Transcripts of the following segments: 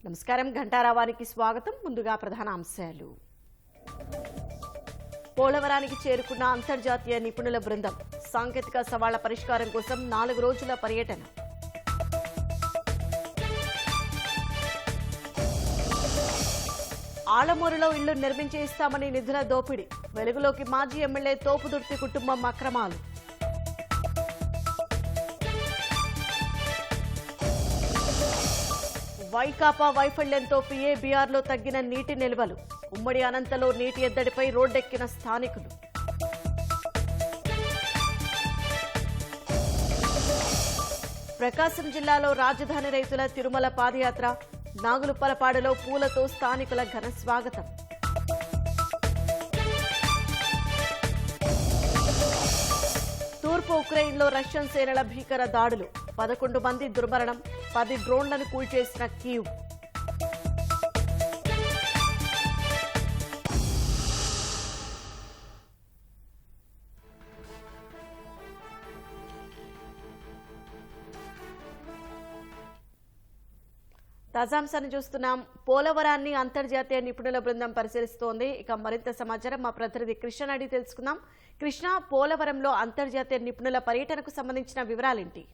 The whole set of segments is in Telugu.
నమస్కారం ఘంటారావానికి స్వాగతం. ముందుగా ప్రధాన అంశాలు. పోలవరానికి చేరుకున్న అంతర్జాతీయ నిపుణుల బృందం సాంకేతిక సవాళ్ల పరిష్కారం కోసం 4 రోజుల పర్యటన. ఆలమూరులో ఇళ్లు నిర్మించి ఇస్తామని నిధుల దోపిడీ, వెలుగులోకి మాజీ ఎమ్మెల్యే తోపుదుర్తి కుటుంబం అక్రమాలు. వైకాపా వైఫల్యంతో పీఏబీఆర్లో తగ్గిన నీటి నిల్వలు, ఉమ్మడి అనంతలో నీటి ఎద్దడిపై రోడ్డెక్కిన స్థానికులు. ప్రకాశం జిల్లాలో రాజధాని రైతుల తిరుమల పాదయాత్ర, నాగులుప్పలపాడులో పూలతో స్థానికుల ఘన స్వాగతం. తూర్పు ఉక్రెయిన్లో రష్యన్ సేనల భీకర దాడులు, 11 మంది దుర్మరణం, 10 డ్రోన్లను కూల్చేసిన కీవ్. తాజాంశాన్ని చూస్తున్నాం. పోలవరాన్ని అంతర్జాతీయ నిపుణుల బృందం పరిశీలిస్తోంది. ఇక మరింత సమాచారం మా ప్రతినిధి కృష్ణ అడిగి తెలుసుకుందాం. కృష్ణ, పోలవరంలో అంతర్జాతీయ నిపుణుల పర్యటనకు సంబంధించిన వివరాలేంటి?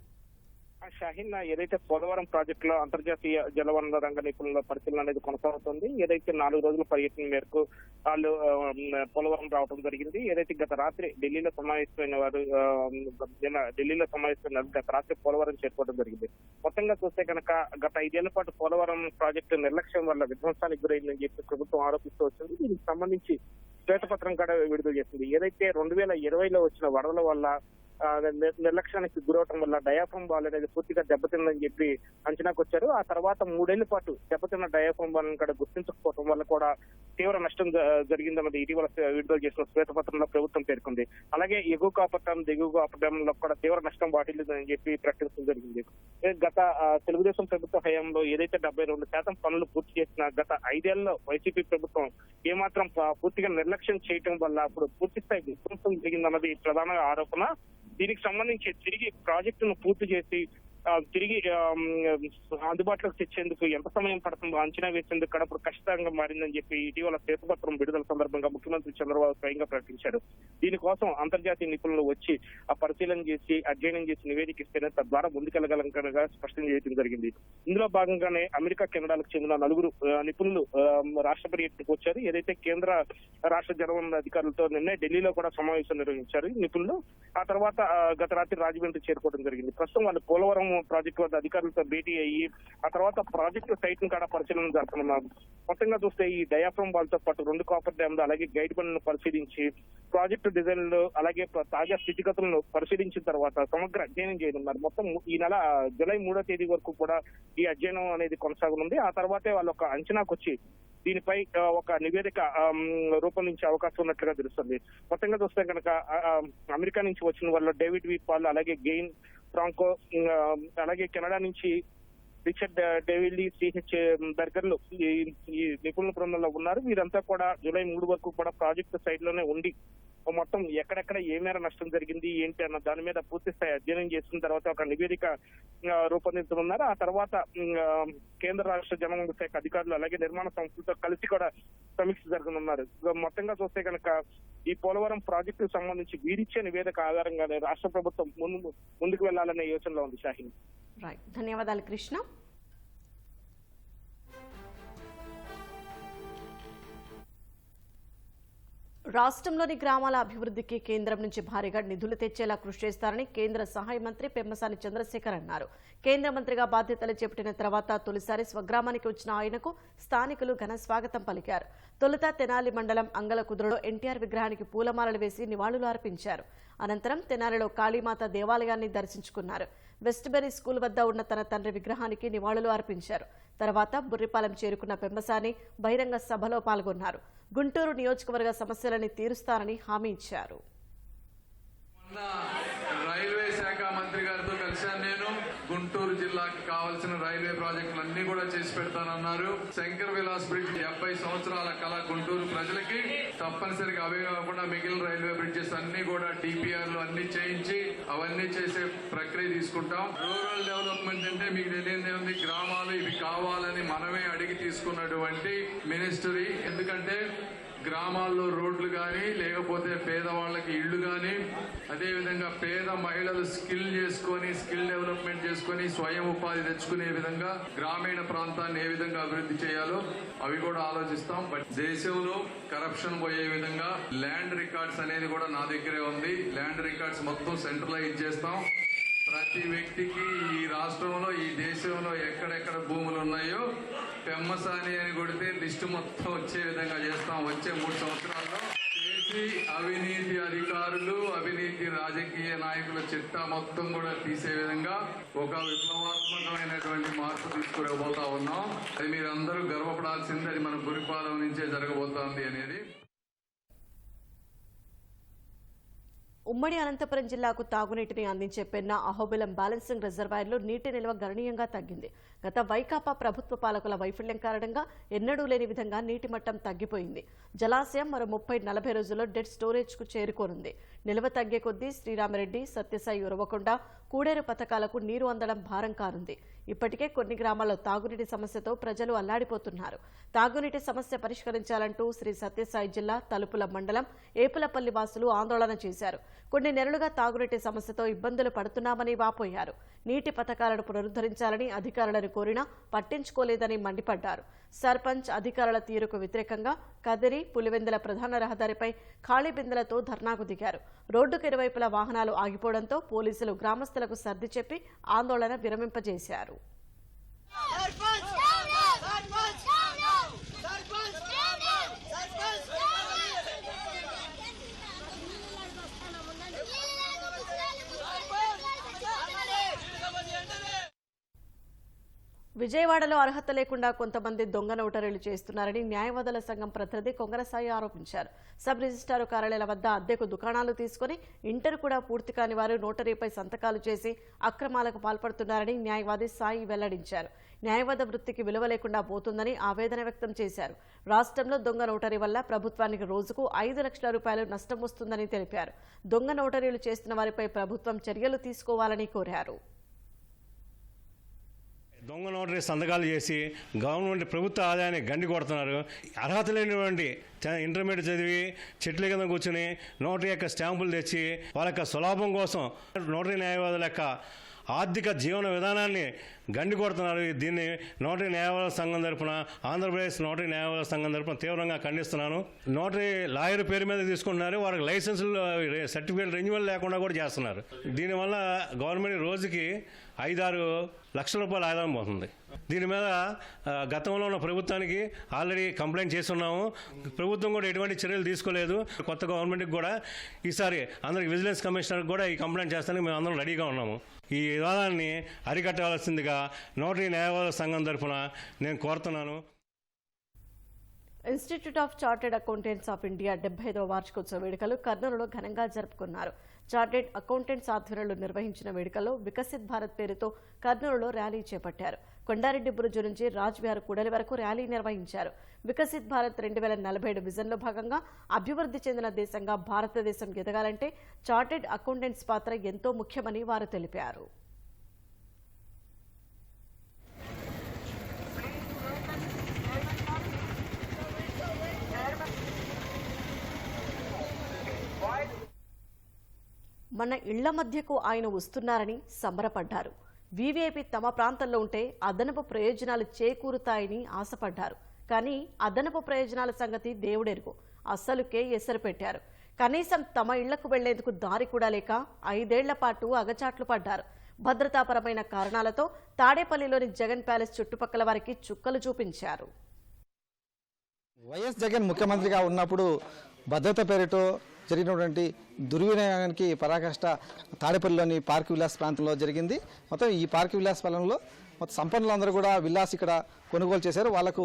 షాహీన్, ఏదైతే పోలవరం ప్రాజెక్టులో అంతర్జాతీయ జలవనరుల రంగ నిపుణుల పరిశీలన అనేది కొనసాగుతుంది. ఏదైతే 4 రోజుల పర్యటన మేరకు వాళ్ళు పోలవరం రావడం జరిగింది. ఏదైతే గత రాత్రి ఢిల్లీలో సమావేశమైన వారు గత రాత్రి పోలవరం చేరుకోవడం జరిగింది. మొత్తంగా చూస్తే కనుక గత 5 ఏళ్ల పాటు పోలవరం ప్రాజెక్టు నిర్లక్ష్యం వల్ల విధ్వంసానికి గురైందని చెప్పి ప్రభుత్వం ఆరోపిస్తూ వచ్చింది. దీనికి సంబంధించి శ్వేతపత్రం కూడా విడుదల చేసింది. ఏదైతే 2020లో వచ్చిన వరదల వల్ల నిర్లక్ష్యానికి గురవటం వల్ల డయాఫ్రమ్ వాల్ అనేది పూర్తిగా దెబ్బతిందని చెప్పి అంచనాకు వచ్చారు. ఆ తర్వాత 3 ఏళ్ల పాటు దెబ్బతిన్న డయాఫ్రమ్ వాల్ కూడా గుర్తించకపోవడం వల్ల కూడా తీవ్ర నష్టం జరిగిందన్నది ఇటీవల విడుదల చేసిన శ్వేతపత్రంలో ప్రభుత్వం పేర్కొంది. అలాగే ఎగువ కాపర్ డ్యాం, దిగువ కాపర్ డ్యాం లో కూడా తీవ్ర నష్టం వాటిల్లిందని చెప్పి ప్రకటించడం జరిగింది. గత తెలుగుదేశం ప్రభుత్వ హయాంలో ఏదైతే 72% పనులు పూర్తి చేసిన గత 5 ఏళ్లలో వైసీపీ ప్రభుత్వం ఏమాత్రం పూర్తిగా నిర్లక్ష్యం చేయటం వల్ల అప్పుడు పూర్తి స్థాయి విధ్వంసం జరిగిందన్నది ప్రధాన ఆరోపణ. దీనికి సంబంధించి తిరిగి ప్రాజెక్టును పూర్తి చేసి తిరిగి అందుబాటులోకి తెచ్చేందుకు ఎంత సమయం పడుతుందో అంచనా వేసేందుకు కూడా ఇప్పుడు కష్టంగా మారిందని చెప్పి ఇటీవల శ్వేతపత్రం విడుదల సందర్భంగా ముఖ్యమంత్రి చంద్రబాబు స్వయంగా ప్రకటించారు. దీనికోసం అంతర్జాతీయ నిపుణులు వచ్చి ఆ పరిశీలన చేసి అధ్యయనం చేసి నివేదిక ఇస్తేనే తద్వారా ముందుకెళ్లగలంగా స్పష్టం చేయడం జరిగింది. ఇందులో భాగంగానే అమెరికా, కెనడాలకు చెందిన 4 నిపుణులు రాష్ట్ర పర్యటనకు వచ్చారు. ఏదైతే కేంద్ర రాష్ట్ర జలవనరుల అధికారులతో నిన్నే ఢిల్లీలో కూడా సమావేశం నిర్వహించారు నిపుణులు. ఆ తర్వాత గత రాత్రి రాజమండ్రి చేరుకోవడం జరిగింది. ప్రస్తుతం వాళ్ళు పోలవరం ప్రాజెక్టు వద్ద అధికారులతో భేటీ అయ్యి ఆ తర్వాత ప్రాజెక్టు సైట్ ను కూడా పరిశీలన జరుపుతున్నారు. మొత్తంగా చూస్తే ఈ డయాఫ్రమ్ వాల్ తో పాటు 2 కాపర్ డ్యామ్లు అలాగే గైడ్ బండ్లను పరిశీలించి ప్రాజెక్టు డిజైన్లు అలాగే తాజా స్థితిగతులను పరిశీలించిన తర్వాత సమగ్ర అధ్యయనం చేయనున్నారు. మొత్తం ఈ నెల జూలై 3వ తేదీ వరకు కూడా ఈ అధ్యయనం అనేది కొనసాగనుంది. ఆ తర్వాతే వాళ్ళు ఒక అంచనాకు వచ్చి దీనిపై ఒక నివేదిక రూపొందించే అవకాశం ఉన్నట్లుగా తెలుస్తుంది. మొత్తంగా చూస్తే కనుక అమెరికా నుంచి వచ్చిన వాళ్ళు డేవిడ్ వి పాల్, అలాగే గెయిన్ ఫ్రాంకో, అలాగే కెనడా నుంచి రిచర్డ్ డేవిల్లీ, సిహెచ్ బర్గర్లు ఈ నిపుణుల బృందంలో ఉన్నారు. వీరంతా కూడా జూలై 3 వరకు కూడా ప్రాజెక్టు సైట్ లోనే ఉండి మొత్తం ఎక్కడెక్కడ ఏ మేర నష్టం జరిగింది ఏంటి అన్న దాని మీద పూర్తి స్థాయి అధ్యయనం చేసిన తర్వాత ఒక నివేదిక రూపొందించనున్నారు. ఆ తర్వాత కేంద్ర రాష్ట్ర జలవనరుల శాఖ అధికారులు అలాగే నిర్మాణ సంస్థలతో కలిసి కూడా సమీక్ష జరగనున్నారు. మొత్తంగా చూస్తే కనుక ఈ పోలవరం ప్రాజెక్టుకు సంబంధించి వీరిచ్చే నివేదిక ఆధారంగానే రాష్ట్ర ప్రభుత్వం ముందుకు వెళ్లాలనే యోచనలో ఉంది. షాహీన్, ధన్యవాదాలు కృష్ణ. రాష్ట్రంలోని గ్రామాల అభివృద్ధికి కేంద్రం నుంచి భారీగా నిధులు తెచ్చేలా కృషి చేస్తారని కేంద్ర సహాయ మంత్రి పెమ్మసాని చంద్రశేఖర్ అన్నారు. కేంద్ర మంత్రిగా బాధ్యతలు చేపట్టిన తర్వాత తొలిసారి స్వగ్రామానికి వచ్చిన ఆయనకు స్థానికులు ఘన స్వాగతం పలికారు. తొలుత తెనాలి మండలం అంగలకుదురులో ఎన్టీఆర్ విగ్రహానికి పూలమాలలు వేసి నివాళులు అర్పించారు. అనంతరం తెనాలిలో కాళీమాత దేవాలయాన్ని దర్శించుకున్నారు. వెస్ట్బెరీ స్కూల్ వద్ద ఉన్న తన తండ్రి విగ్రహానికి నివాళులు అర్పించారు. తర్వాత బుర్రిపాలెం చేరుకున్న పెమ్మసాని బహిరంగ సభలో పాల్గొన్నారు. గుంటూరు నియోజకవర్గ సమస్యలని తీరుస్తారని హామీ ఇచ్చారు. రైల్వే శాఖ మంత్రి గారితో కలిశాను. నేను గుంటూరు జిల్లాకి కావాల్సిన రైల్వే ప్రాజెక్టులన్నీ కూడా చేసి పెడతానన్నారు. శంకర్ విలాస్ బ్రిడ్జ్ 70 సంవత్సరాల కళ గుంటూరు ప్రజలకి. తప్పనిసరిగా అవే కాకుండా మిగిలిన రైల్వే బ్రిడ్జెస్ అన్ని కూడా డిపిఆర్లు అన్ని చేయించి అవన్నీ చేసే ప్రక్రియ తీసుకుంటాం. రూరల్ డెవలప్మెంట్ అంటే మీకు తెలియదే ఉంది. గ్రామాలు ఇవి కావాలని మనమే అని అడిగి తీసుకున్నటువంటి మినిస్టరీ. ఎందుకంటే గ్రామాల్లో రోడ్లు కానీ, లేకపోతే పేదవాళ్ళకి ఇళ్లు కానీ, అదేవిధంగా పేద మహిళలు స్కిల్ డెవలప్మెంట్ చేసుకొని స్వయం ఉపాధి తెచ్చుకునే విధంగా గ్రామీణ ప్రాంతాన్ని ఏ విధంగా అభివృద్ధి చేయాలో అవి కూడా ఆలోచిస్తాం. బట్ దేశంలో కరప్షన్ పోయే విధంగా ల్యాండ్ రికార్డ్స్ అనేది కూడా నా దగ్గరే ఉంది. ల్యాండ్ రికార్డ్స్ మొత్తం సెంట్రలైజ్ చేస్తాం. ప్రతి వ్యక్తికి ఈ రాష్ట్రంలో, ఈ దేశంలో ఎక్కడెక్కడ భూములు ఉన్నాయో పెమ్మసాని అని కొడితే లిస్టు మొత్తం వచ్చే విధంగా చేస్తాం. వచ్చే 3 సంవత్సరాల్లో చేసి అవినీతి అధికారులు, అవినీతి రాజకీయ నాయకుల చిట్టా మొత్తం కూడా తీసే విధంగా ఒక విప్లవాత్మకమైనటువంటి మార్పు తీసుకురాబోతా ఉన్నాం. అది మీరందరూ గర్వపడాల్సింది. అది మన గురిపాలెం నుంచే జరగబోతోంది అనేది. ఉమ్మడి అనంతపురం జిల్లాకు తాగునీటిని అందించే పెన్నా అహోబిలం బ్యాలెన్సింగ్ రిజర్వాయర్లో నీటి నిల్వ గణనీయంగా తగ్గింది. గత వైకాపా ప్రభుత్వ పాలకుల వైఫల్యం కారణంగా ఎన్నడూ లేని విధంగా నీటి మట్టం తగ్గిపోయింది. జలాశయం మరో 30-40 రోజుల్లో డెడ్ స్టోరేజ్కు చేరుకోనుంది. నిల్వ తగ్గే కొద్దీ శ్రీరామరెడ్డి, సత్యసాయి, ఉరవకొండ, కూడేరు పథకాలకు నీరు అందడం భారం కానుంది. ఇప్పటికే కొన్ని గ్రామాల్లో తాగునీటి సమస్యతో ప్రజలు అల్లాడిపోతున్నారు. తాగునీటి సమస్య పరిష్కరించాలంటూ శ్రీ సత్యసాయి జిల్లా తలుపుల మండలం ఏపులపల్లి వాసులు ఆందోళన చేశారు. కొన్ని నెలలుగా తాగునీటి సమస్యతో ఇబ్బందులు పడుతున్నామని వాపోయారు. నీటి పథకాలను పునరుద్ధరించాలని అధికారులను కోరినా పట్టించుకోలేదని మండిపడ్డారు. సర్పంచ్ అధికారుల తీరుకు వ్యతిరేకంగా కదిరి, పులివెందుల ప్రధాన రహదారిపై ఖాళీ బిందెలతో ధర్నాకు దిగారు. రోడ్డుకు ఇరువైపులా వాహనాలు ఆగిపోవడంతో పోలీసులు గ్రామస్తులకు సర్ది చెప్పి ఆందోళన విరమింపజేశారు. విజయవాడలో అర్హత లేకుండా కొంతమంది దొంగ నోటరీలు చేస్తున్నారని న్యాయవాదుల సంఘం ప్రతినిధి కొంగరసాయి ఆరోపించారు. సబ్ రిజిస్ట్రార్ కార్యాలయాల వద్ద అద్దెకు దుకాణాలు తీసుకుని ఇంటర్ కూడా పూర్తి కాని వారు నోటరీపై సంతకాలు చేసి అక్రమాలకు పాల్పడుతున్నారని న్యాయవాది సాయి వెల్లడించారు. న్యాయవాద వృత్తికి విలువ లేకుండా పోతుందని ఆవేదన వ్యక్తం చేశారు. రాష్ట్రంలో దొంగ నోటరీ వల్ల ప్రభుత్వానికి రోజుకు 5 లక్షల రూపాయలు నష్టం వస్తుందని తెలిపారు. దొంగ నోటరీలు చేస్తున్న వారిపై ప్రభుత్వం చర్యలు తీసుకోవాలని కోరారు. దొంగ నోటరీ సంతకాలు చేసి గవర్నమెంట్ ప్రభుత్వ ఆదాయాన్ని గండి కొడుతున్నారు. అర్హత లేనివ్వండి ఇంటర్మీడియట్ చదివి చెట్ల కింద కూర్చుని నోటరీ యొక్క స్టాంపులు తెచ్చి వాళ్ళ యొక్క సులాభం కోసం నోటరీ న్యాయవాదుల యొక్క ఆర్థిక జీవన విధానాన్ని గండి కొడుతున్నారు. దీన్ని నోటరీ న్యాయవాదుల సంఘం తరపున, ఆంధ్రప్రదేశ్ నోటరీ న్యాయవాదుల సంఘం తరపున తీవ్రంగా ఖండిస్తున్నాను. నోటరీ లాయర్ పేరు మీద తీసుకుంటున్నారు. వారికి లైసెన్సులు, సర్టిఫికేట్ రెన్యువల్ లేకుండా కూడా చేస్తున్నారు. దీనివల్ల గవర్నమెంట్ రోజుకి 5-6 లక్షల రూపాయల ఆదాయం పోతుంది. దీని మీద గతంలో ఉన్న ప్రభుత్వానికి ఆల్రెడీ కంప్లైంట్ చేస్తున్నాము. ప్రభుత్వం కూడా ఎటువంటి చర్యలు తీసుకోలేదు. కొత్త గవర్నమెంట్కి కూడా ఈసారి అందరికి విజిలెన్స్ కమిషనర్కి కూడా ఈ కంప్లైంట్ చేస్తానికి మేము అందరం రెడీగా ఉన్నాము. ఈ వివాదాన్ని అరికట్టవలసిందిగా నోటరీ న్యాయవాదుల సంఘం తరఫున నేను కోరుతున్నాను. Institute of chartered accountants of India 75వ వార్షికోత్సవ వేడుకలు కర్నూలులో ఘనంగా జరుపుకున్నారు. చార్టెడ్ అకౌంటెంట్స్ ఆధ్వర్యంలో నిర్వహించిన వేడుకల్లో వికసిత్ భారత్ పేరుతో కర్నూలులో ర్యాలీ చేపట్టారు. కొండారెడ్డి బురుజు నుంచి రాజ్విహార్ కూడలి వరకు ర్యాలీ నిర్వహించారు. వికసిత్ భారత్ 2047 విజన్లో భాగంగా అభివృద్ధి చెందిన దేశంగా భారతదేశం ఎదగాలంటే చార్టెడ్ అకౌంటెంట్స్ పాత్ర ఎంతో ముఖ్యమని వారు తెలిపారు. మన ఇళ్ల మధ్యకు ఆయన వస్తున్నారని సంబరపడ్డారు. వీవీఐపీ తమ ప్రాంతంలో ఉంటే అదనపు ప్రయోజనాలు చేకూరుతాయని ఆశపడ్డారు. కానీ అదనపు ప్రయోజనాల సంగతి దేవుడెరుగు. అస్సలుకే ఎసరు పెట్టారు. కనీసం తమ ఇళ్లకు వెళ్లేందుకు దారి కూడా లేక 5 ఏళ్ల పాటు అగచాట్లు పడ్డారు. భద్రతాపరమైన కారణాలతో తాడేపల్లిలోని జగన్ ప్యాలెస్ చుట్టుపక్కల వారికి చుక్కలు చూపించారు. వైఎస్ జగన్ ముఖ్యమంత్రిగా ఉన్నప్పుడు భద్రత పేరుతో జరిగినటువంటి దుర్వినియోగానికి పరాకాష్ట తాడేపల్లిలోని పార్క్ విలాస్ ప్రాంతంలో జరిగింది. మొత్తం ఈ పార్క్ విలాస్ స్థలంలో మొత్తం సంపన్నులందరూ కూడా విలాస్ ఇక్కడ కొనుగోలు చేశారు. వాళ్లకు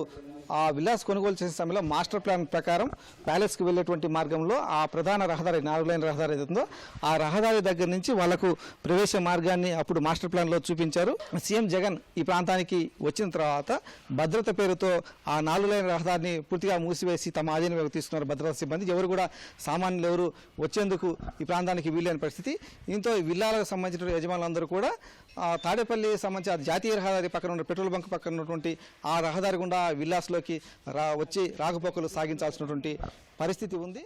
ఆ విలాస్ కొనుగోలు చేసే సమయంలో మాస్టర్ ప్లాన్ ప్రకారం ప్యాలెస్కి వెళ్ళేటువంటి మార్గంలో ఆ ప్రధాన రహదారి 4 లైన్ రహదారి ఏదైతుందో ఆ రహదారి దగ్గర నుంచి వాళ్లకు ప్రవేశ మార్గాన్ని అప్పుడు మాస్టర్ ప్లాన్లో చూపించారు. సీఎం జగన్ ఈ ప్రాంతానికి వచ్చిన తర్వాత భద్రత పేరుతో ఆ 4 లైన్ రహదారిని పూర్తిగా మూసివేసి తమ ఆధీనంలోకి తీసుకున్నారు భద్రతా సిబ్బంది. ఎవరు కూడా సామాన్యులు ఎవరు వచ్చేందుకు ఈ ప్రాంతానికి వీలైన పరిస్థితి. దీంతో ఈ విల్లాలకు సంబంధించిన యజమానులందరూ కూడా తాడేపల్లి సంబంధించిన జాతీయ రహదారి పక్కన ఉన్న పెట్రోల్ బంక్ పక్కన ఉన్నటువంటి ఆ రహదారి గుండా విల్లాస్లోకి వచ్చి రాకపోకలు సాగించాల్సినటువంటి పరిస్థితి ఉంది.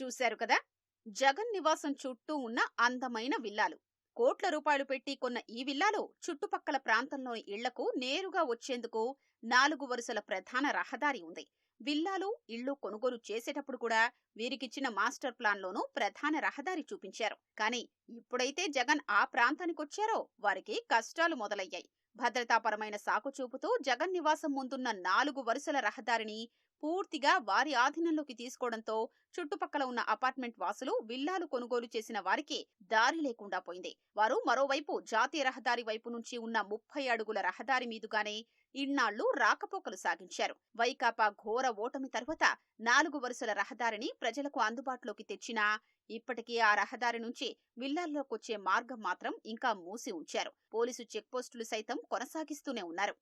చూశారు కదా, జగన్ నివాసం చుట్టూ ఉన్న అందమైన విల్లాలు. కోట్ల రూపాయలు పెట్టి కొన్న ఈ విల్లాలో చుట్టుపక్కల ప్రాంతంలోని ఇళ్లకు నేరుగా వచ్చేందుకు 4 వరుసల ప్రధాన రహదారి ఉంది. విల్లాలు, ఇళ్లు కొనుగోలు చేసేటప్పుడు కూడా వీరికిచ్చిన మాస్టర్ ప్లాన్లోనూ ప్రధాన రహదారి చూపించారు. కానీ ఇప్పుడైతే జగన్ ఆ ప్రాంతానికొచ్చారో వారికి కష్టాలు మొదలయ్యాయి. భద్రతాపరమైన సాకు చూపుతూ జగన్ నివాసం ముందున్న 4 వరుసల రహదారిని పూర్తిగా వారి ఆధీనంలోకి తీసుకోవడంతో చుట్టుపక్కల ఉన్న అపార్ట్మెంట్ వాసులు విల్లాలు కొనుగోలు చేసిన వారికి దారి లేకుండా పోయింది. వారు మరోవైపు జాతీయ రహదారి వైపు నుంచి ఉన్న 30 అడుగుల రహదారి మీదుగానే ఇన్నాళ్లు రాకపోకలు సాగించారు. వైకాపా ఘోర ఓటమి తర్వాత 4 వరుసల రహదారిని ప్రజలకు అందుబాటులోకి తెచ్చినా ఇప్పటికీ ఆ రహదారి నుంచి విల్లాల్లోకొచ్చే మార్గం మాత్రం ఇంకా మూసి ఉంచారు. పోలీసు చెక్పోస్టులు సైతం కొనసాగిస్తూనే ఉన్నారు.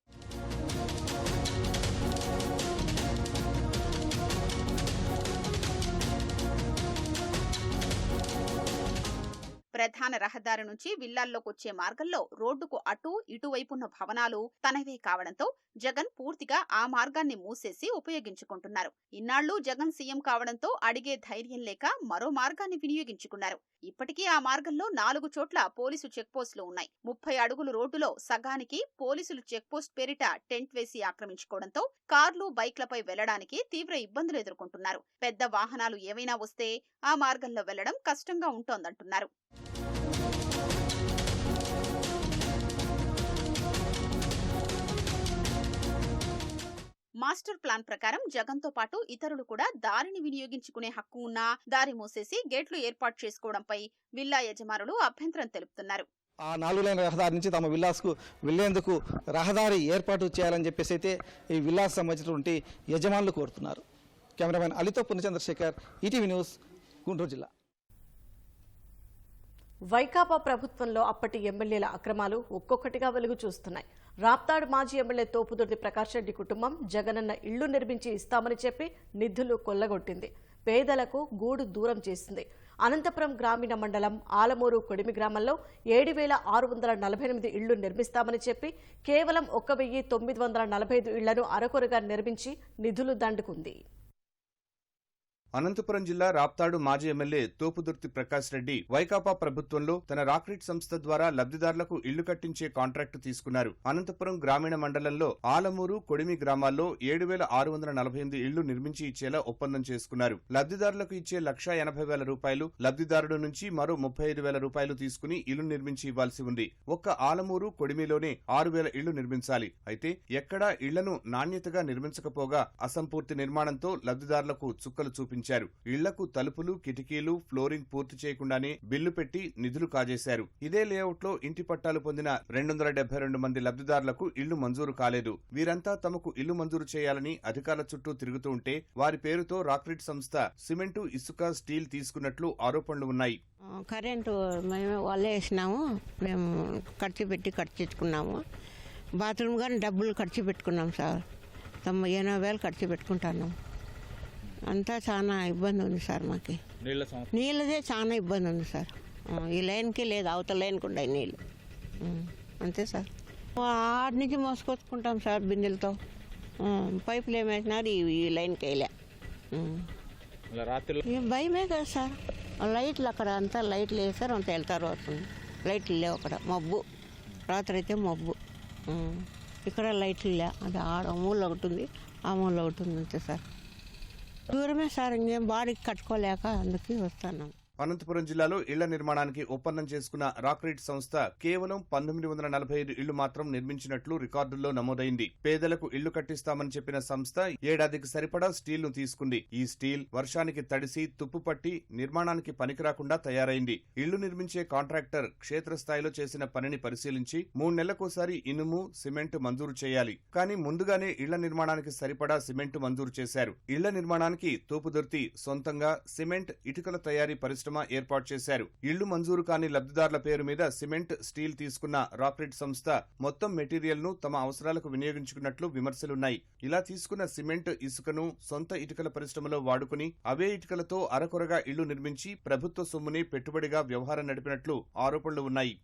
ప్రధాన రహదారి నుంచి విల్లాల్లోకొచ్చే మార్గంలో రోడ్డుకు అటూ ఇటువైపున్న భవనాలు తనవే కావడంతో జగన్ పూర్తిగా ఆ మార్గాన్ని మూసేసి ఉపయోగించుకుంటున్నారు. ఇన్నాళ్లు జగన్ సీఎం కావడంతో అడిగే ధైర్యం లేక మరో మార్గాన్ని వినియోగించుకున్నారు. ఇప్పటికీ ఆ మార్గంలో 4 చోట్ల పోలీసు చెక్పోస్టులు ఉన్నాయి. 30 అడుగులు రోడ్డులో సగానికి పోలీసులు చెక్పోస్ట్ పేరిట టెంట్ వేసి ఆక్రమించుకోవడంతో కార్లు, బైక్లపై వెళ్లడానికి తీవ్ర ఇబ్బందులు ఎదుర్కొంటున్నారు. పెద్ద వాహనాలు ఏవైనా వస్తే ఆ మార్గంలో వెళ్లడం కష్టంగా ఉంటోందంటున్నారు. మాస్టర్ ప్లాన్ ప్రకారం జగన్ తో పాటు ఇతరులు కూడా దారిని వినియోగించుకునే హక్కు ఉన్నా దారి మూసేసి గేట్లు ఏర్పాటు చేసుకోవడంపై విల్లా యజమానులు అభ్యంతరం తెలుపుతున్నారు. ఆ 4 లైన్ రహదారి నుంచి తమ విల్లాస్కు వెళ్లేందుకు రహదారి ఏర్పాటు చేయాలని చెప్పేసి అయితే ఈ విల్లాస్ సంబంధించినటువంటి యజమానులు కోరుతున్నారు. కెమెరామెన్ అలితో పూర్ణచంద్రశేఖర్, ఈటీవీ న్యూస్, గుంటూరు జిల్లా. వైకాపా ప్రభుత్వంలో అప్పటి ఎమ్మెల్యేల అక్రమాలు ఒక్కొక్కటిగా వెలుగు చూస్తున్నాయి. రాప్తాడు మాజీ ఎమ్మెల్యే తోపుదుర్తి ప్రకాష్ రెడ్డి కుటుంబం జగనన్న ఇళ్లు నిర్మించి ఇస్తామని చెప్పి నిధులు కొల్లగొట్టింది. పేదలకు గూడు దూరం చేసింది. అనంతపురం గ్రామీణ మండలం ఆలమూరు కొడిమి గ్రామంలో 7,648 ఇళ్లు నిర్మిస్తామని చెప్పి కేవలం 1,945 ఇళ్లను అరకొరగా నిర్మించి నిధులు దండుకుంది. అనంతపురం జిల్లా రాప్తాడు మాజీ ఎమ్మెల్యే తోపుదుర్తి ప్రకాష్ రెడ్డి వైకాపా ప్రభుత్వంలో తన రాక్రిట్ సంస్థ ద్వారా లబ్ధిదారులకు ఇళ్లు కట్టించే కాంట్రాక్టు తీసుకున్నారు. అనంతపురం గ్రామీణ మండలంలో ఆలమూరు, కొడిమి గ్రామాల్లో 7,648 ఇళ్లు నిర్మించి ఇచ్చేలా ఒప్పందం చేసుకున్నారు. లబ్ధిదారులకు ఇచ్చే ₹1,80,000 లబ్ధిదారుడు నుంచి మరో ₹35,000 తీసుకుని ఇల్లు నిర్మించి ఇవ్వాల్సి ఉంది. ఒక్క ఆలమూరు, కొడిమిలోనే 6,000 ఇళ్లు నిర్మించాలి. అయితే ఎక్కడా ఇళ్లను నాణ్యతగా నిర్మించకపోగా అసంపూర్తి నిర్మాణంతో లబ్ధిదారులకు చుక్కలు చూపించారు. ఇళ్లకు తలుపులు, కిటికీలు, ఫ్లోరింగ్ పూర్తి చేయకుండానే బిల్లు పెట్టి నిధులు కాజేశారు. ఇదే లేఅవుట్ లో ఇంటి పట్టాలు పొందిన 272 మంది లబ్ధిదారులకు ఇళ్లు మంజూరు కాలేదు. వీరంతా తమకు ఇల్లు మంజూరు చేయాలని అధికారుల చుట్టూ తిరుగుతూ ఉంటే వారి పేరుతో రాక్రిట్ సంస్థ సిమెంటు, ఇసుక, స్టీల్ తీసుకున్నట్లు ఆరోపణలు ఉన్నాయి. కరెంటు మేము వాళ్ళే వేసినాము, మేము ఖర్చు పెట్టి కట్టించుకున్నాము. బాత్రూమ్ కానీ డబ్బులు ఖర్చు పెట్టుకున్నాం సార్. 80,000 ఖర్చు పెట్టుకుంటున్నాం. అంతా చాలా ఇబ్బంది ఉంది సార్. మాకు నీళ్ళదే చాలా ఇబ్బంది ఉంది సార్. ఈ లైన్కి లేదు, అవతల లైన్కి ఉన్నాయి నీళ్ళు. అంతే సార్. ఆడి నుంచి మోసుకొచ్చుకుంటాం సార్ బిందెలతో. పైపులు ఏమేసినారు, ఈ లైన్కి వేయలే. భయమే కదా సార్. లైట్లు అక్కడ అంతా లైట్లు వేస్తారు, అంత వెళ్తారు వస్తుంది. లైట్లు లేవు అక్కడ, మబ్బు. రాత్రి అయితే మబ్బు. ఇక్కడ లైట్లు లే. అది ఆడ మూల ఒకటి ఉంది, ఆ మూల ఒకటి ఉంది అంతే సార్. దూరమే సార్, ఇంకేం బాడీకి కట్టుకోలేక అందుకే వస్తున్నాం. అనంతపురం జిల్లాలో ఇళ్ల నిర్మాణానికి ఒప్పందం చేసుకున్న రాక్రిట్ సంస్థ కేవలం 1945 ఇళ్లు మాత్రం నిర్మించినట్లు రికార్డుల్లో నమోదైంది. పేదలకు ఇళ్లు కట్టిస్తామని చెప్పిన సంస్థ ఏడాదికి సరిపడా స్టీల్ ను తీసుకుంది. ఈ స్టీల్ వర్షానికి తడిసి తుప్పుపట్టి నిర్మాణానికి పనికిరాకుండా తయారైంది. ఇళ్లు నిర్మించే కాంట్రాక్టర్ క్షేత్రస్థాయిలో చేసిన పనిని పరిశీలించి 3 నెలలకోసారి ఇనుము, సిమెంట్ మంజూరు చేయాలి. కానీ ముందుగానే ఇళ్ల నిర్మాణానికి సరిపడా సిమెంట్ మంజూరు చేశారు. ఇళ్ల నిర్మాణానికి తోపుదుర్తి సొంతంగా సిమెంట్, ఇటుకల తయారీ పరిశ్రమ పరిశ్రమ ఏర్పాటు చేశారు. ఇళ్లు మంజూరు కాని లబ్ధిదారుల పేరు మీద సిమెంట్, స్టీల్ తీసుకున్న రాక్రిట్ సంస్థ మొత్తం మెటీరియల్ ను తమ అవసరాలకు వినియోగించుకున్నట్లు విమర్శలున్నాయి. ఇలా తీసుకున్న సిమెంట్, ఇసుకను సొంత ఇటుకల పరిశ్రమలో వాడుకుని అవే ఇటుకలతో అరకొరగా ఇళ్లు నిర్మించి ప్రభుత్వ సొమ్ముని పెట్టుబడిగా వ్యవహారం నడిపినట్లు ఆరోపణలు ఉన్నాయి.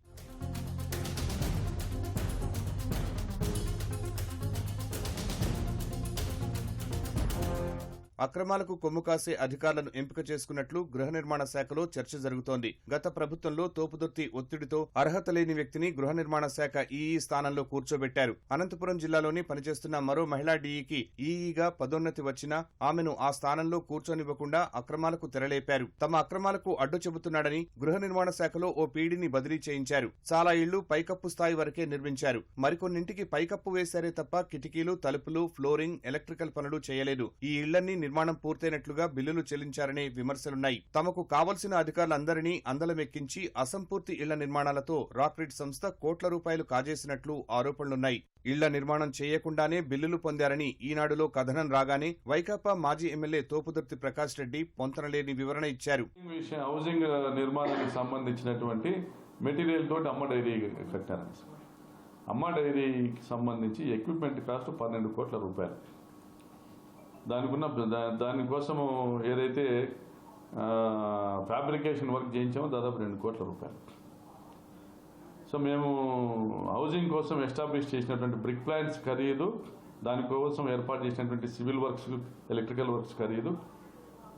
అక్రమాలకు కొమ్ము కాసే అధికారులను ఎంపిక చేసుకున్నట్లు గృహ నిర్మాణ శాఖలో చర్చ జరుగుతోంది. గత ప్రభుత్వంలో తోపుదుర్తి ఒత్తిడితో అర్హత లేని వ్యక్తిని గృహ నిర్మాణ శాఖ ఈఈ స్థానంలో కూర్చోబెట్టారు. అనంతపురం జిల్లాలోని పనిచేస్తున్న మరో మహిళా డీఈకి ఈఈగా పదోన్నతి వచ్చినా ఆమెను ఆ స్థానంలో కూర్చొనివ్వకుండా అక్రమాలకు తెరలేపారు. తమ అక్రమాలకు అడ్డు చెబుతున్నాడని గృహ నిర్మాణ శాఖలో ఓ పీడీని బదిలీ చేయించారు. చాలా ఇళ్లు పైకప్పు స్థాయి వరకే నిర్మించారు. మరికొన్నింటికి పైకప్పు వేశారే తప్ప కిటికీలు, తలుపులు, ఫ్లోరింగ్, ఎలక్ట్రికల్ పనులు చేయలేదు. ఈ ఇళ్లన్నీ నిర్మాణం పూర్తయినట్లుగా బిల్లులు చెల్లించారనే విమర్శలున్నాయి. తమకు కావలసిన అధికారులందరినీ అందలమెక్కించి అసంపూర్తి ఇళ్ల నిర్మాణాలతో రాక్రిట్ సంస్థ కోట్ల రూపాయలు కాజేసినట్లు ఆరోపణలున్నాయి. ఇళ్ల నిర్మాణం చేయకుండానే బిల్లులు పొందారని ఈనాడులో కథనం రాగానే వైకాపా మాజీ ఎమ్మెల్యే తోపుదుర్తి ప్రకాష్ రెడ్డి పొంతనలేని వివరణ ఇచ్చారు. హౌసింగ్ నిర్మాణానికి సంబంధించినటువంటి మెటీరియల్ తోటి అమ్మ డైరీ కట్టారు. అమ్మ డైరీకి సంబంధించి ఎక్విప్మెంట్ కాస్ట్ 12 కోట్ల రూపాయలు. దానికోసము ఏదైతే ఫ్యాబ్రికేషన్ వర్క్ చేయించామో దాదాపు 2 కోట్ల రూపాయలు. సో మేము హౌసింగ్ కోసం ఎస్టాబ్లిష్ చేసినటువంటి బ్రిక్ ప్లాంట్స్ ఖరీదు, దానికోసం ఏర్పాటు చేసినటువంటి సివిల్ వర్క్స్, ఎలక్ట్రికల్ వర్క్స్ ఖరీదు,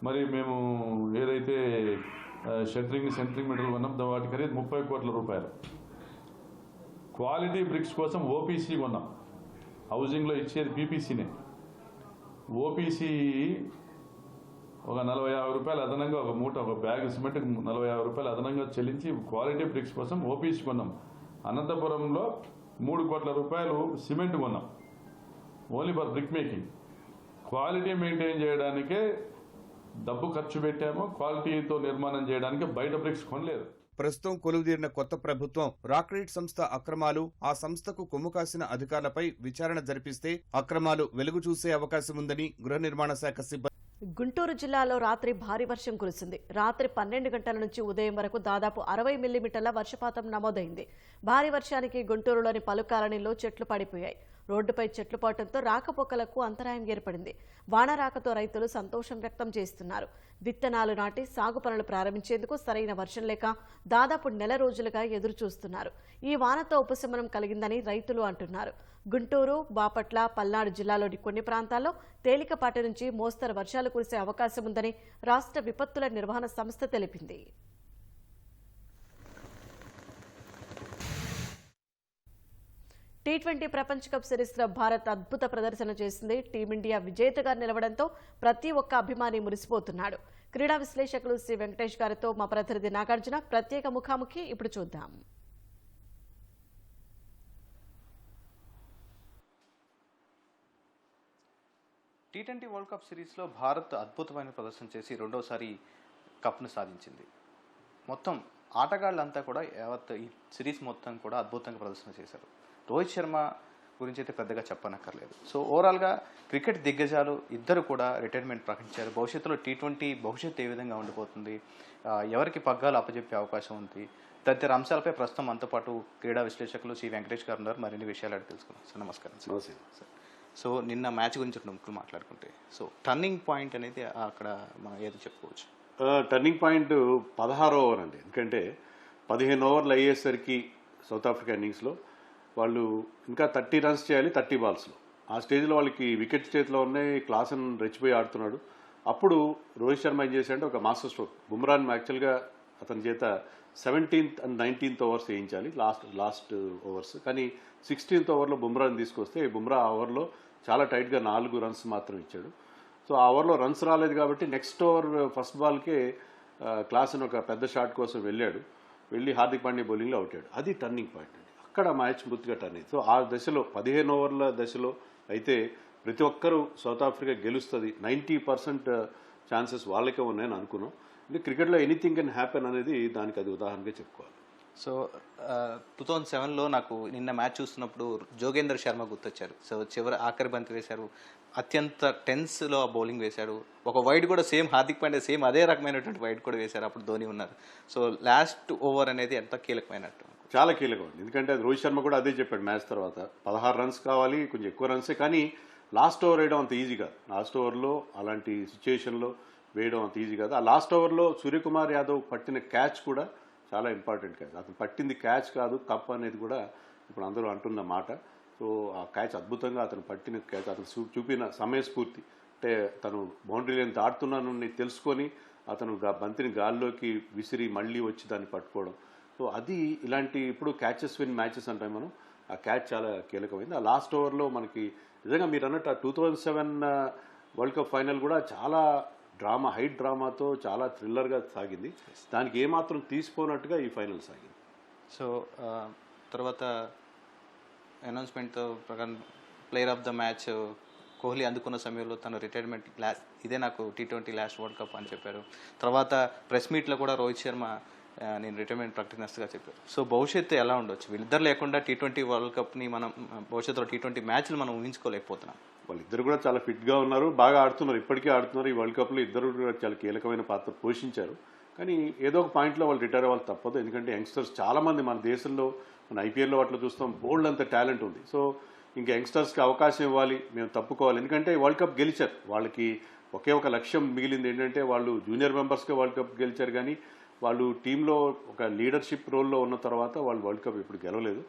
మరి మేము ఏదైతే షట్టరింగ్, సెంట్రింగ్ మెటీరియల్ కొన్నాం వాటి ఖరీదు 30 కోట్ల రూపాయలు. క్వాలిటీ బ్రిక్స్ కోసం ఓపీసీ కొన్నాం. హౌసింగ్లో ఇచ్చేది పీపీసీనే. ఓపీసీ ఒక 40-50 రూపాయలు అదనంగా, ఒక మూట, ఒక బ్యాగ్ సిమెంట్ 40-50 రూపాయలు అదనంగా చెల్లించి క్వాలిటీ బ్రిక్స్ కోసం ఓపీసీ కొన్నాం. అనంతపురంలో 3 కోట్ల రూపాయలు సిమెంట్ కొన్నాం, only for brick making. Quality maintain చేయడానికే డబ్బు ఖర్చు పెట్టాము, క్వాలిటీతో నిర్మాణం చేయడానికి బయట బ్రిక్స్ కొనలేదు. ప్రస్తుతం కొలువుదీరిన కొత్త ప్రభుత్వం రాక్రిట్ సంస్థ అక్రమాలు, ఆ సంస్థకు కొమ్ము కాసిన అధికారులపై విచారణ జరిపిస్తే అక్రమాలు వెలుగు చూసే అవకాశం ఉందని గృహ నిర్మాణ శాఖ సిబ్బంది. గుంటూరు జిల్లాలో రాత్రి భారీ వర్షం కురిసింది. రాత్రి 12 గంటల నుంచి ఉదయం వరకు దాదాపు 60 మిల్లీమీటర్ల వర్షపాతం నమోదైంది. భారీ వర్షానికి గుంటూరులోని పలు కాలనీల్లో చెట్లు పడిపోయాయి. రోడ్డుపై చెట్లు పడటంతో రాకపోకలకు అంతరాయం ఏర్పడింది. వాన రాకతో రైతులు సంతోషం వ్యక్తం చేస్తున్నారు. విత్తనాలు నాటి సాగు పనులు ప్రారంభించేందుకు సరైన వర్షం లేక దాదాపు నెల రోజులుగా ఎదురు చూస్తున్నారు. ఈ వానతో ఉపశమనం కలిగిందని రైతులు అంటున్నారు. గుంటూరు, బాపట్ల, పల్నాడు జిల్లాలోని కొన్ని ప్రాంతాల్లో తేలికపాటి నుంచి మోస్తరు వర్షాలు కురిసే అవకాశం ఉందని రాష్ట్ర విపత్తుల నిర్వహణ సంస్థ తెలిపింది. టీ20 ప్రపంచ కప్ సిరీస్లో భారత్ అద్భుత ప్రదర్శన చేసింది. టీమిండియా విజేతగా నిలవడంతో ప్రతి ఒక్క అభిమాని మురిసిపోతున్నాడు. క్రీడా విశ్లేషకులు శ్రీ వెంకటేష్ గారితో మా ప్రతినిధి నాగార్జున ప్రత్యేక ముఖాముఖి ఇప్పుడు చూద్దాం. టీ20 వరల్డ్ కప్ సిరీస్లో భారత్ అద్భుతమైన ప్రదర్శన చేసి రెండోసారి కప్ను సాధించింది. మొత్తం ఆటగాళ్ళంతా కూడా యావత్ ఈ సిరీస్ మొత్తం కూడా అద్భుతంగా ప్రదర్శన చేశారు. రోహిత్ శర్మ గురించి అయితే పెద్దగా చెప్పనక్కర్లేదు. సో ఓవరాల్గా క్రికెట్ దిగ్గజాలు ఇద్దరు కూడా రిటైర్మెంట్ ప్రకటించారు. భవిష్యత్తులో టీ20 భవిష్యత్తు ఏ విధంగా ఉండిపోతుంది, ఎవరికి పగ్గాలు అప్పచెప్పే అవకాశం ఉంది, తదితర అంశాలపై ప్రస్తుతం మనతో పాటు క్రీడా విశ్లేషకులు శ్రీ వెంకటేష్ గారు ఉన్నారు. మరిన్ని విషయాలు అడిగి తెలుసుకున్నాం. సార్ నమస్కారం. సార్, సో నిన్న మ్యాచ్ గురించి ముఖ్యంగా మాట్లాడుకుంటే, సో టర్నింగ్ పాయింట్ అనేది అక్కడ మనం ఏదో చెప్పుకోవచ్చు. టర్నింగ్ పాయింట్ 16వ ఓవర్ అండి. ఎందుకంటే 15 ఓవర్లు అయ్యేసరికి సౌత్ ఆఫ్రికా ఇన్నింగ్స్లో వాళ్ళు ఇంకా 30 రన్స్ చేయాలి 30 బాల్స్లో. ఆ స్టేజ్లో వాళ్ళకి వికెట్ చేతిలో ఉన్నాయి, క్లాసన్ రెచ్చిపోయి ఆడుతున్నాడు. అప్పుడు రోహిత్ శర్మ ఏం చేశాడంటే ఒక మాస్టర్ స్ట్రోక్, బుమ్రాన్ యాక్చువల్గా అతని చేత 17th and 19th ఓవర్స్ వేయించాలి, లాస్ట్ ఓవర్స్. కానీ 16th ఓవర్లో బుమ్రాని తీసుకొస్తే బుమ్రా ఆ ఓవర్లో చాలా టైట్గా 4 రన్స్ మాత్రం ఇచ్చాడు. సో ఆ ఓవర్లో రన్స్ రాలేదు కాబట్టి నెక్స్ట్ ఓవర్ ఫస్ట్ బాల్కే క్లాసన్ ఒక పెద్ద షాట్ కోసం వెళ్ళి హార్దిక్ పాండ్యా బౌలింగ్లో అవుట్ అయ్యాడు. అది టర్నింగ్ పాయింట్ అండి. అక్కడ మ్యాచ్ పూర్తిగా టర్న్ అయింది. సో ఆ దశలో 15 ఓవర్ల దశలో అయితే ప్రతి ఒక్కరూ సౌత్ ఆఫ్రికా గెలుస్తుంది, 90% ఛాన్సెస్ వాళ్ళకే ఉన్నాయని అనుకున్నాం. అంటే క్రికెట్లో ఎనీథింగ్ కెన్ హ్యాపెన్ అనేది దానికి అది ఉదాహరణగా చెప్పుకోవాలి. సో 2007లో నాకు నిన్న మ్యాచ్ చూస్తున్నప్పుడు జోగేందర్ శర్మ గుర్తొచ్చారు. సో ఆఖరి బంతి వేశారు, అత్యంత టెన్స్లో ఆ బౌలింగ్ వేశాడు. ఒక వైడ్ కూడా సేమ్ హార్దిక్ పాండ్యా సేమ్ అదే రకమైనటువంటి వైడ్ కూడా వేశారు. అప్పుడు ధోని ఉన్నారు. సో లాస్ట్ ఓవర్ అనేది ఎంత కీలకమైనట్టు? చాలా కీలకం, ఎందుకంటే అది రోహిత్ శర్మ కూడా అదే చెప్పాడు మ్యాచ్ తర్వాత. 16 రన్స్ కావాలి, కొంచెం ఎక్కువ రన్సే, కానీ లాస్ట్ ఓవర్ వేయడం అంత ఈజీ కాదు. లాస్ట్ ఓవర్లో అలాంటి సిచ్యుయేషన్లో వేయడం అంత ఈజీ కాదు. ఆ లాస్ట్ ఓవర్లో సూర్యకుమార్ యాదవ్ పట్టిన క్యాచ్ కూడా చాలా ఇంపార్టెంట్ క్యాచ్. అతను పట్టింది క్యాచ్ కాదు, కప్ అనేది కూడా ఇప్పుడు అందరూ అంటున్న మాట. సో ఆ క్యాచ్ అద్భుతంగా అతను పట్టిన క్యాచ్, అతను చూపిన సమయస్ఫూర్తి, అంటే తను బౌండరీ లైన్ దాటుతున్నానని తెలుసుకొని అతను బంతిని గాల్లోకి విసిరి మళ్ళీ వచ్చి దాన్ని పట్టుకోవడం. సో అది ఇలాంటి ఇప్పుడు క్యాచెస్ విన్ మ్యాచెస్ అంటాం మనం. ఆ క్యాచ్ చాలా కీలకమైంది. ఆ లాస్ట్ ఓవర్లో మనకి నిజంగా మీరు అన్నట్టు ఆ 2007 వరల్డ్ కప్ ఫైనల్ కూడా చాలా డ్రామా, హైట్ డ్రామాతో చాలా థ్రిల్లర్గా సాగింది. దానికి ఏమాత్రం తీసిపోనట్టుగా ఈ ఫైనల్ సాగింది. సో తర్వాత అనౌన్స్మెంట్తో ప్రకారం player of the match Kohli అందుకున్న సమయంలో తను రిటైర్మెంట్ ఇదే నాకు T20 లాస్ట్ వరల్డ్ కప్ అని చెప్పారు. తర్వాత ప్రెస్ మీట్లో కూడా రోహిత్ శర్మ నేను రిటైర్మెంట్ ప్రకటిస్తున్నట్టుగా చెప్పారు. సో భవిష్యత్తు ఎలా ఉండొచ్చు? వీళ్ళిద్దరు లేకుండా T20 వరల్డ్ కప్ని మనం భవిష్యత్తులో T20 మ్యాచ్లు మనం ఊహించుకోలేకపోతున్నాం. వాళ్ళిద్దరు కూడా చాలా ఫిట్గా ఉన్నారు, బాగా ఆడుతున్నారు, ఇప్పటికీ ఆడుతున్నారు. ఈ వరల్డ్ కప్లో ఇద్దరు కూడా చాలా కీలకమైన పాత్ర పోషించారు. కానీ ఏదో ఒక పాయింట్లో వాళ్ళు రిటైర్ అవ్వాలి తప్పదు. ఎందుకంటే యంగ్స్టర్స్ చాలామంది మన దేశంలో, మన ఐపీఎల్లో అట్లా చూస్తాం, బోల్డ్ అంత టాలెంట్ ఉంది. సో ఇంకా యంగ్స్టర్స్కి అవకాశం ఇవ్వాలి, మేము తప్పుకోవాలి. ఎందుకంటే వరల్డ్ కప్ గెలిచారు, వాళ్ళకి ఒకే ఒక లక్ష్యం మిగిలింది ఏంటంటే వాళ్ళు జూనియర్ మెంబర్స్గా వరల్డ్ కప్ గెలిచారు, కానీ వాళ్ళు టీంలో ఒక లీడర్షిప్ రోల్లో ఉన్న తర్వాత వాళ్ళు వరల్డ్ కప్ ఇప్పుడు గెలవలేదు.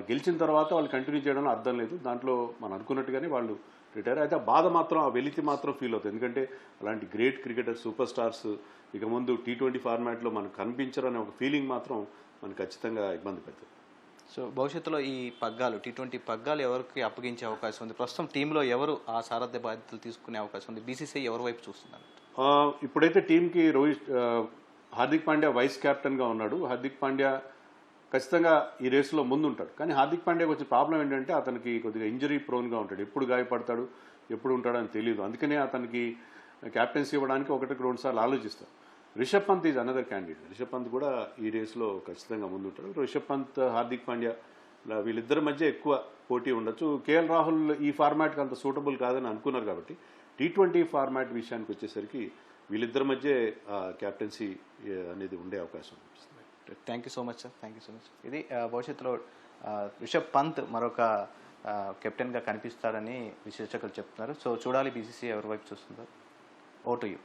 గెలిచిన తర్వాత వాళ్ళు కంటిన్యూ చేయడంలో అర్థం లేదు. దాంట్లో మనం అనుకున్నట్టుగానే వాళ్ళు రిటైర్ అయితే ఆ బాధ మాత్రం, ఆ వెలితి మాత్రం ఫీల్ అవుతుంది. ఎందుకంటే అలాంటి గ్రేట్ క్రికెటర్, సూపర్ స్టార్స్ ఇక ముందు T20 ఫార్మాట్లో మనకు కనిపించరనే ఒక ఫీలింగ్ మాత్రం మనకు ఖచ్చితంగా ఇబ్బంది పెడుతుంది. సో భవిష్యత్తులో ఈ పగ్గాలు T20 పగ్గాలు ఎవరికి అప్పగించే అవకాశం ఉంది? ప్రస్తుతం టీంలో ఎవరు ఆ సారథ్య బాధ్యతలు తీసుకునే అవకాశం ఉంది? BCCI ఎవరి వైపు చూస్తున్నారు? ఇప్పుడైతే టీంకి హార్దిక్ పాండ్యా వైస్ కెప్టెన్గా ఉన్నాడు. హార్దిక్ పాండ్యా ఖచ్చితంగా ఈ రేసులో ముందుంటాడు. కానీ హార్దిక్ పాండ్యాకి వచ్చే ప్రాబ్లం ఏంటంటే అతనికి కొద్దిగా ఇంజరీ ప్రోన్గా ఉంటాడు, ఎప్పుడు గాయపడతాడు, ఎప్పుడు ఉంటాడని తెలియదు. అందుకనే అతనికి క్యాప్టెన్సీ ఇవ్వడానికి 1-2 సార్లు ఆలోచిస్తారు. Rishabh Pant is another candidate. Rishabh Pant కూడా ఈ రేసులో ఖచ్చితంగా ముందుంటాడు. రిషబ్ పంత్, హార్దిక్ పాండ్యా వీళ్ళిద్దరి మధ్య ఎక్కువ పోటీ ఉండొచ్చు. కేఎల్ రాహుల్ ఈ ఫార్మాట్కి అంత సూటబుల్ కాదని అనుకున్నారు కాబట్టి T20 ఫార్మాట్ విషయానికి వచ్చేసరికి వీళ్ళిద్దరి మధ్య క్యాప్టెన్సీ అనేది ఉండే అవకాశం అనిపిస్తుంది. Thank you so much sir, thank you so much. ఇది భవిష్యత్తులో రిషబ్ పంత్ మరొక కెప్టెన్గా కనిపిస్తారని విశ్లేషకులు చెప్తున్నారు. సో చూడాలి BCCI ఎవరి వైపు చూస్తుందో. ఓ టు యూ.